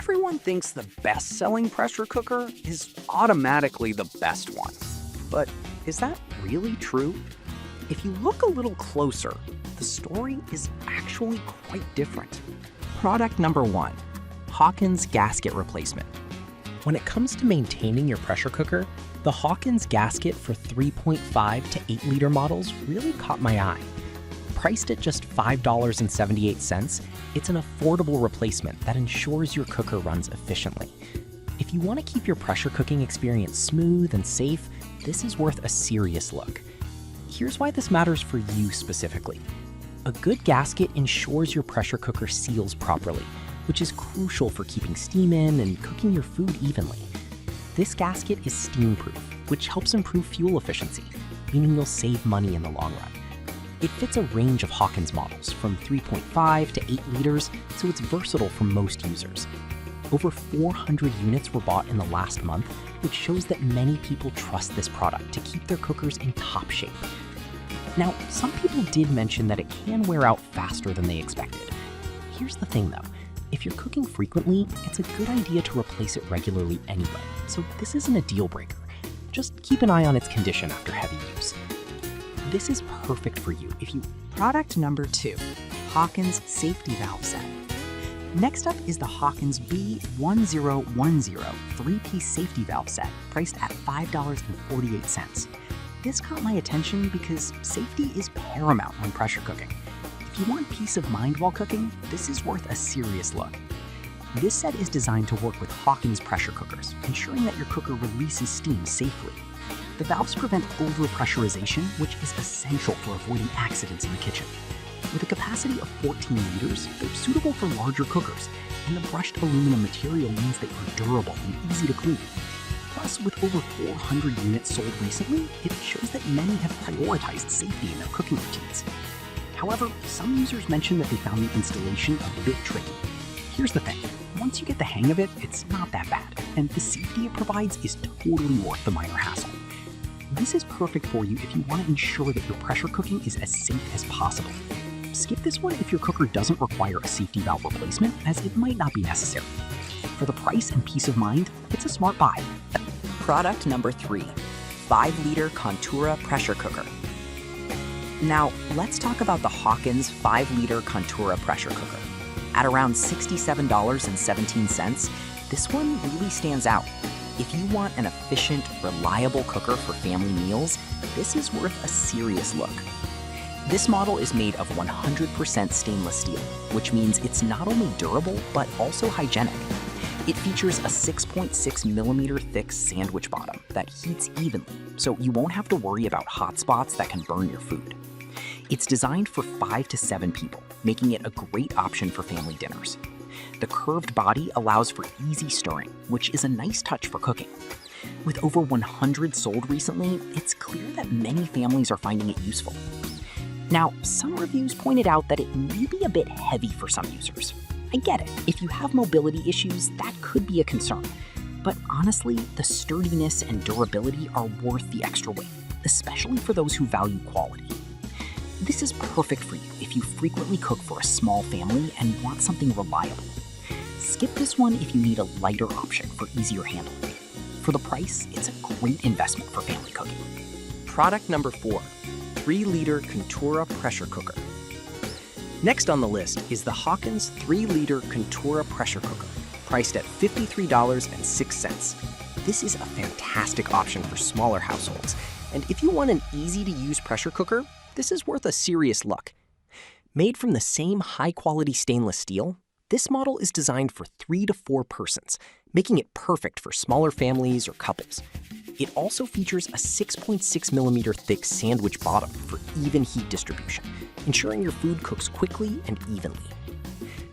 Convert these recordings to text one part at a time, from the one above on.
Everyone thinks the best-selling pressure cooker is automatically the best one. But is that really true? If you look a little closer, the story is actually quite different. Product number 1, Hawkins gasket replacement. When it comes to maintaining your pressure cooker, the Hawkins gasket for 3.5 to 8 liter models really caught my eye. Priced at just $5.78, it's an affordable replacement that ensures your cooker runs efficiently. If you want to keep your pressure cooking experience smooth and safe, this is worth a serious look. Here's why this matters for you specifically. A good gasket ensures your pressure cooker seals properly, which is crucial for keeping steam in and cooking your food evenly. This gasket is steam-proof, which helps improve fuel efficiency, meaning you'll save money in the long run. It fits a range of Hawkins models, from 3.5 to 8 liters, so it's versatile for most users. Over 400 units were bought in the last month, which shows that many people trust this product to keep their cookers in top shape. Now, some people did mention that it can wear out faster than they expected. Here's the thing though, if you're cooking frequently, it's a good idea to replace it regularly anyway, so this isn't a deal breaker. Just keep an eye on its condition after heavy use. This is perfect for you if you... Product number 2, Hawkins safety valve set. Next up is the Hawkins B1010 3-piece safety valve set, priced at $5.48. This caught my attention because safety is paramount when pressure cooking. If you want peace of mind while cooking, this is worth a serious look. This set is designed to work with Hawkins pressure cookers, ensuring that your cooker releases steam safely. The valves prevent overpressurization, which is essential for avoiding accidents in the kitchen. With a capacity of 14 liters, they're suitable for larger cookers, and the brushed aluminum material means they are durable and easy to clean. Plus, with over 400 units sold recently, it shows that many have prioritized safety in their cooking routines. However, some users mentioned that they found the installation a bit tricky. Here's the thing, once you get the hang of it, it's not that bad, and the safety it provides is totally worth the minor hassle. This is perfect for you if you want to ensure that your pressure cooking is as safe as possible. Skip this one if your cooker doesn't require a safety valve replacement, as it might not be necessary. For the price and peace of mind, it's a smart buy. Product number 3, 5-liter Contura pressure cooker. Now, let's talk about the Hawkins 5-liter Contura pressure cooker. At around $67.17, this one really stands out. If you want an efficient, reliable cooker for family meals, this is worth a serious look. This model is made of 100% stainless steel, which means it's not only durable, but also hygienic. It features a 6.6 millimeter thick sandwich bottom that heats evenly, so you won't have to worry about hot spots that can burn your food. It's designed for 5 to 7 people, making it a great option for family dinners. The curved body allows for easy stirring, which is a nice touch for cooking. With over 100 sold recently, it's clear that many families are finding it useful. Now, some reviews pointed out that it may be a bit heavy for some users. I get it, if you have mobility issues, that could be a concern. But honestly, the sturdiness and durability are worth the extra weight, especially for those who value quality. This is perfect for you if you frequently cook for a small family and want something reliable. Skip this one if you need a lighter option for easier handling. For the price, it's a great investment for family cooking. Product number 4, 3-liter Contura pressure cooker. Next on the list is the Hawkins 3-liter Contura pressure cooker, priced at $53.06. This is a fantastic option for smaller households, and if you want an easy-to-use pressure cooker, this is worth a serious look. Made from the same high-quality stainless steel, this model is designed for 3 to 4 persons, making it perfect for smaller families or couples. It also features a 6.6 millimeter thick sandwich bottom for even heat distribution, ensuring your food cooks quickly and evenly.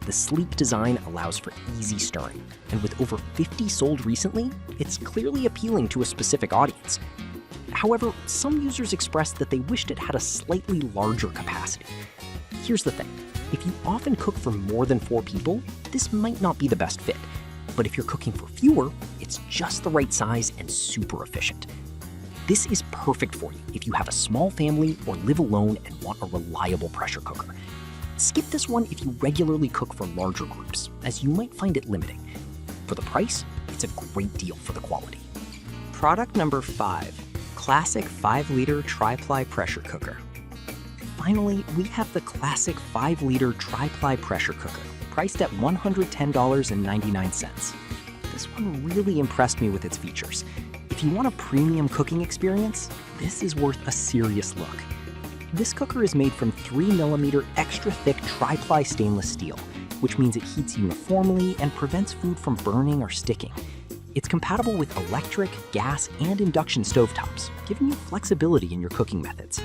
The sleek design allows for easy stirring, and with over 50 sold recently, it's clearly appealing to a specific audience. However, some users expressed that they wished it had a slightly larger capacity. Here's the thing, if you often cook for more than 4 people, this might not be the best fit. But if you're cooking for fewer, it's just the right size and super efficient. This is perfect for you if you have a small family or live alone and want a reliable pressure cooker. Skip this one if you regularly cook for larger groups, as you might find it limiting. For the price, it's a great deal for the quality. Product number 5, classic 5-liter Tri-Ply pressure cooker. Finally, we have the classic 5-liter Tri-Ply pressure cooker, priced at $110.99. This one really impressed me with its features. If you want a premium cooking experience, this is worth a serious look. This cooker is made from 3mm extra thick Tri-Ply stainless steel, which means it heats uniformly and prevents food from burning or sticking. It's compatible with electric, gas, and induction stovetops, giving you flexibility in your cooking methods.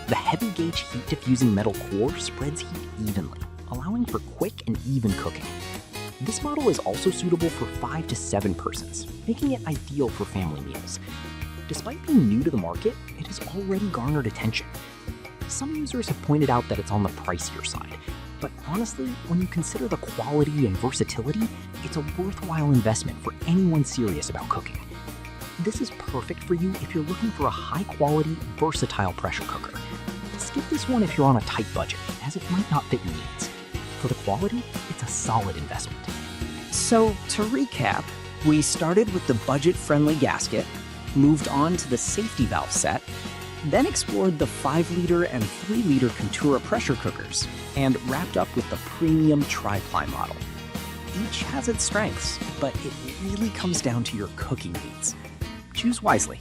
The heavy gauge heat diffusing metal core spreads heat evenly, allowing for quick and even cooking. This model is also suitable for 5 to 7 persons, making it ideal for family meals. Despite being new to the market, it has already garnered attention. Some users have pointed out that it's on the pricier side, but honestly, when you consider the quality and versatility, it's a worthwhile investment for anyone serious about cooking. This is perfect for you if you're looking for a high-quality, versatile pressure cooker. Skip this one if you're on a tight budget, as it might not fit your needs. For the quality, it's a solid investment. So, to recap, we started with the budget-friendly gasket, moved on to the safety valve set, then explored the 5-liter and 3-liter Contura pressure cookers, and wrapped up with the premium Tri-Ply model. Each has its strengths, but it really comes down to your cooking needs. Choose wisely.